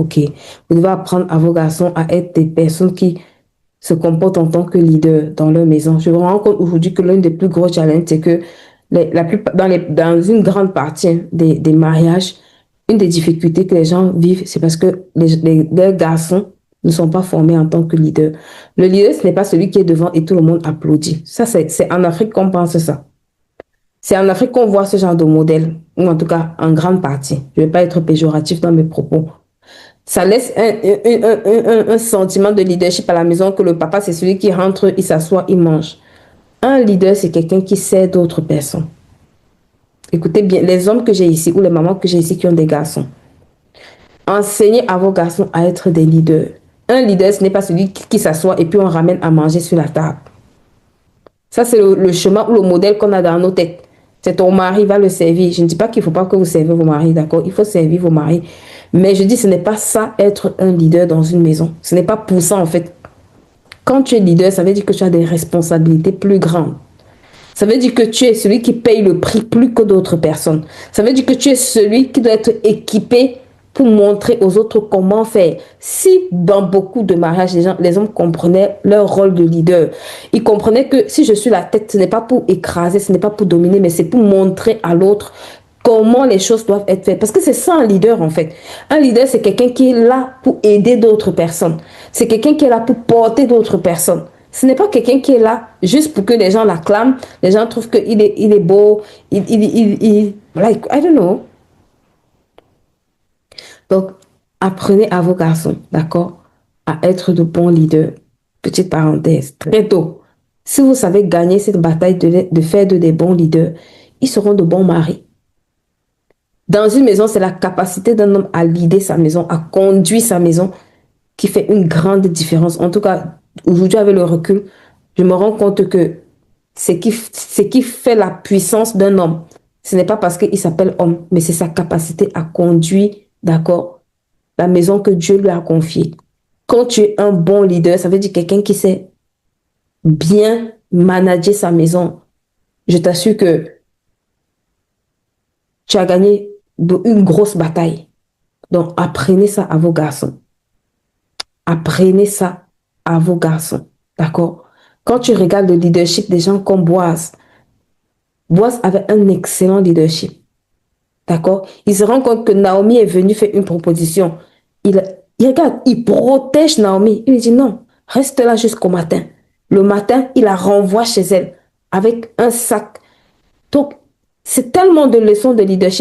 OK. Vous devez apprendre à vos garçons à être des personnes qui se comportent en tant que leaders dans leur maison. Je me rends compte aujourd'hui que l'un des plus gros challenges, c'est que dans une grande partie des mariages, une des difficultés que les gens vivent, c'est parce que les garçons ne sont pas formés en tant que leaders. Le leader, ce n'est pas celui qui est devant et tout le monde applaudit. Ça, c'est en Afrique qu'on pense ça. C'est en Afrique qu'on voit ce genre de modèle, ou en tout cas en grande partie. Je ne vais pas être péjoratif dans mes propos. Ça laisse un sentiment de leadership à la maison que le papa, c'est celui qui rentre, il s'assoit, il mange. Un leader, c'est quelqu'un qui sert d'autres personnes. Écoutez bien, les hommes que j'ai ici ou les mamans que j'ai ici qui ont des garçons, enseignez à vos garçons à être des leaders. Un leader, ce n'est pas celui qui s'assoit et puis on ramène à manger sur la table. Ça, c'est le chemin ou le modèle qu'on a dans nos têtes. C'est ton mari va le servir. Je ne dis pas qu'il ne faut pas que vous servez vos maris, d'accord? Il faut servir vos maris. Mais je dis, ce n'est pas ça être un leader dans une maison. Ce n'est pas pour ça, en fait. Quand tu es leader, ça veut dire que tu as des responsabilités plus grandes. Ça veut dire que tu es celui qui paye le prix plus que d'autres personnes. Ça veut dire que tu es celui qui doit être équipé pour montrer aux autres comment faire. Si dans beaucoup de mariages, les hommes comprenaient leur rôle de leader, ils comprenaient que si je suis la tête, ce n'est pas pour écraser, ce n'est pas pour dominer, mais c'est pour montrer à l'autre comment les choses doivent être faites. Parce que c'est ça un leader en fait. Un leader, c'est quelqu'un qui est là pour aider d'autres personnes. C'est quelqu'un qui est là pour porter d'autres personnes. Ce n'est pas quelqu'un qui est là juste pour que les gens l'acclament, les gens trouvent qu'il est beau, like, I don't know. Donc, apprenez à vos garçons, d'accord, à être de bons leaders. Petite parenthèse, très tôt. Si vous savez gagner cette bataille de faire des bons leaders, ils seront de bons maris. Dans une maison, c'est la capacité d'un homme à leader sa maison, à conduire sa maison, qui fait une grande différence. En tout cas, aujourd'hui, avec le recul, je me rends compte que ce qui fait la puissance d'un homme, ce n'est pas parce qu'il s'appelle homme, mais c'est sa capacité à conduire, d'accord, la maison que Dieu lui a confiée. Quand tu es un bon leader, ça veut dire quelqu'un qui sait bien manager sa maison. Je t'assure que tu as gagné une grosse bataille. Donc, apprenez ça à vos garçons. Apprenez ça à vos garçons. D'accord? Quand tu regardes le leadership des gens comme Boaz, Boaz avait un excellent leadership. D'accord? Il se rend compte que Naomi est venue faire une proposition. Il regarde, il protège Naomi. Il lui dit non, reste là jusqu'au matin. Le matin, il la renvoie chez elle avec un sac. Donc, c'est tellement de leçons de leadership.